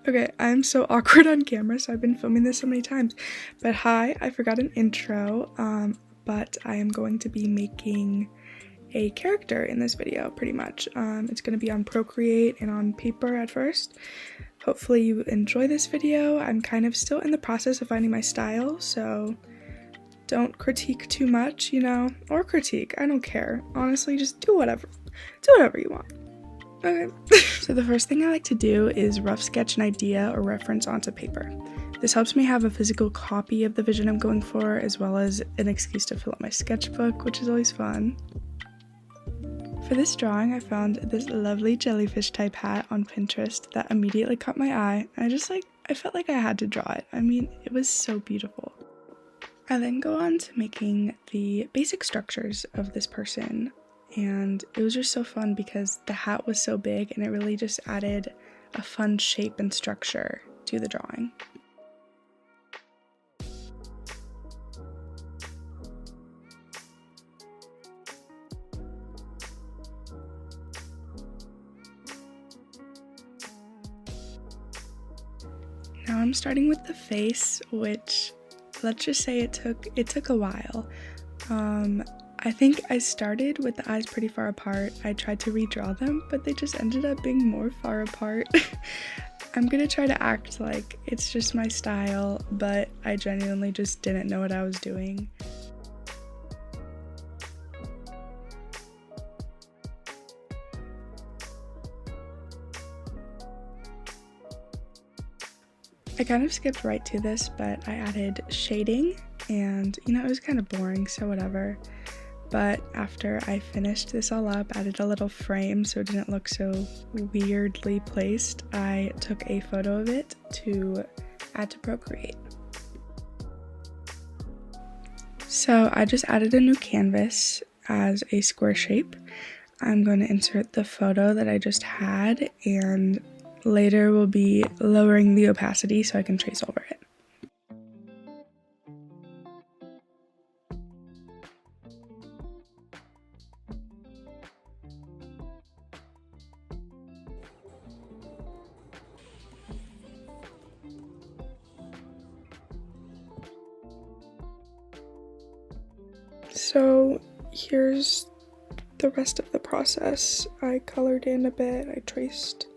Okay, I'm so awkward on camera, so I've been filming this so many times. But hi, I forgot an intro, but I am going to be making a character in this video, pretty much. It's going to be on Procreate and on paper at first. Hopefully you enjoy this video. I'm kind of still in the process of finding my style, so don't critique too much, you know? Or critique, I don't care. Honestly, just do whatever. Do whatever you want. Okay. So the first thing I like to do is rough sketch an idea or reference onto paper. This helps me have a physical copy of the vision I'm going for, as well as an excuse to fill out my sketchbook, which is always fun. For this drawing, I found this lovely jellyfish type hat on Pinterest that immediately caught my eye. I felt like I had to draw it. I mean, it was so beautiful. I then go on to making the basic structures of this person. And it was just so fun because the hat was so big and it really just added a fun shape and structure to the drawing. Now I'm starting with the face, which let's just say it took a while. I think I started with the eyes pretty far apart. I tried to redraw them, but they just ended up being more far apart. I'm gonna try to act like it's just my style, but I genuinely just didn't know what I was doing. I kind of skipped right to this, but I added shading, and you know, it was kind of boring, so whatever. But after I finished this all up, added a little frame so it didn't look so weirdly placed, I took a photo of it to add to Procreate. So I just added a new canvas as a square shape. I'm going to insert the photo that I just had, and later we'll be lowering the opacity so I can trace over it. So here's the rest of the process. I colored in a bit, I traced.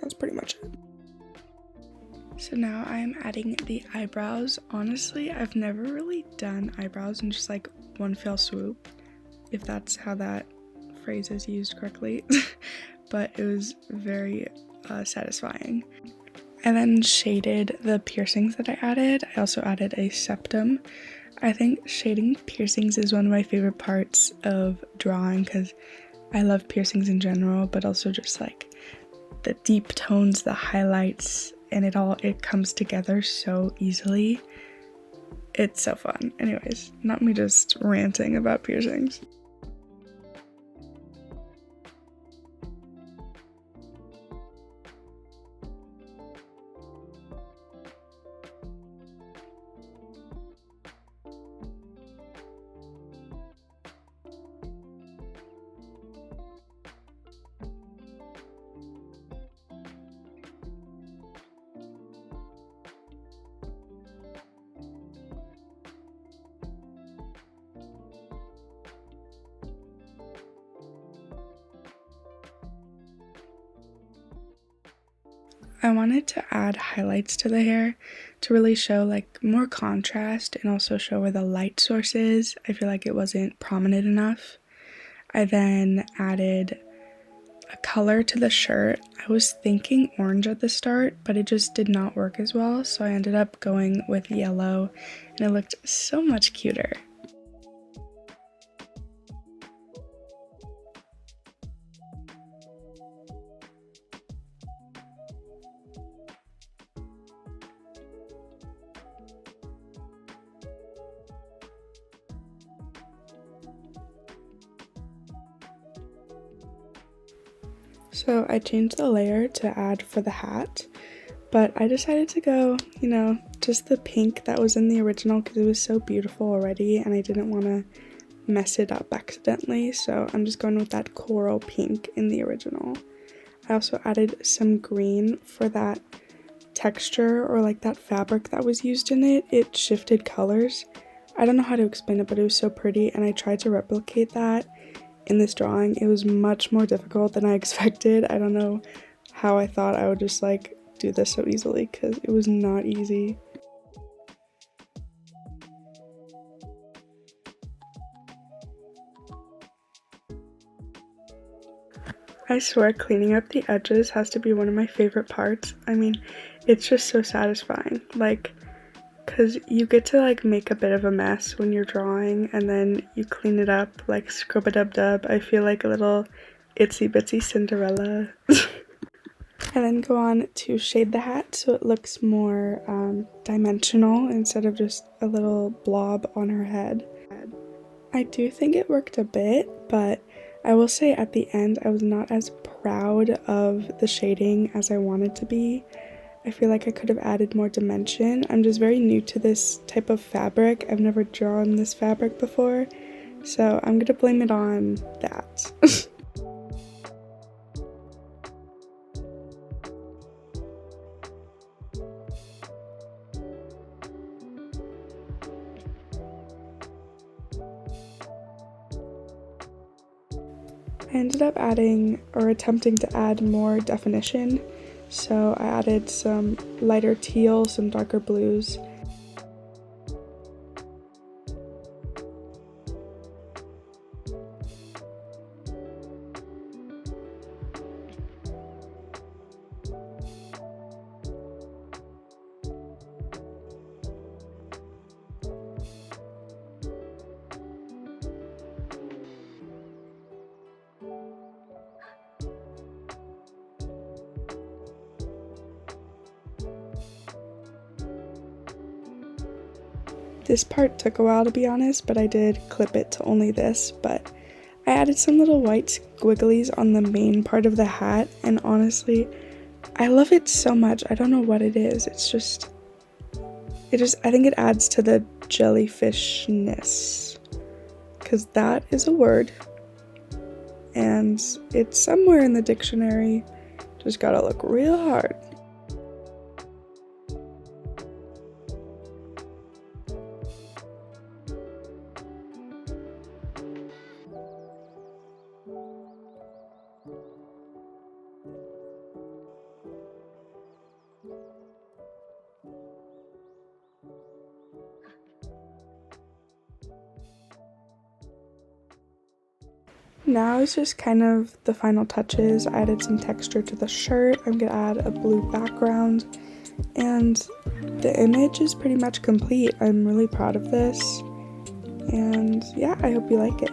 That's pretty much it. So now I'm adding the eyebrows. Honestly, I've never really done eyebrows in just like one fell swoop, if that's how that phrase is used correctly, but it was very satisfying. I then shaded the piercings that I added. I also added a septum. I think shading piercings is one of my favorite parts of drawing because I love piercings in general, but also just like the deep tones, the highlights, and it comes together so easily. It's so fun. Anyways, not me just ranting about piercings. I wanted to add highlights to the hair to really show like more contrast and also show where the light source is. I feel like it wasn't prominent enough. I then added a color to the shirt. I was thinking orange at the start, but it just did not work as well, so I ended up going with yellow, and it looked so much cuter. So I changed the layer to add for the hat, but I decided to go, you know, just the pink that was in the original because it was so beautiful already and I didn't want to mess it up accidentally, so I'm just going with that coral pink in the original. I also added some green for that texture, or like that fabric that was used in it. It shifted colors. I don't know how to explain it, but it was so pretty, and I tried to replicate that in this drawing. It was much more difficult than I expected. I don't know how I thought I would just like do this so easily, because it was not easy. I swear cleaning up the edges has to be one of my favorite parts. I mean, it's just so satisfying, like, because you get to like make a bit of a mess when you're drawing, and then you clean it up, like scrub-a-dub-dub. I feel like a little itsy bitsy Cinderella. I then go on to shade the hat so it looks more dimensional instead of just a little blob on her head. I do think it worked a bit, but I will say at the end I was not as proud of the shading as I wanted to be. I feel like I could have added more dimension. I'm just very new to this type of fabric. I've never drawn this fabric before, so I'm gonna blame it on that. I ended up adding, or attempting to add, more definition. So I added some lighter teal, some darker blues. This part took a while, to be honest, but I did clip it to only this, but I added some little white squigglies on the main part of the hat, and honestly, I love it so much. I don't know what it is. I think it adds to the jellyfishness, because that is a word, and it's somewhere in the dictionary. Just gotta look real hard. Now is just kind of the final touches. I added some texture to the shirt. I'm gonna add a blue background, and the image is pretty much complete. I'm really proud of this, and yeah, I hope you like it.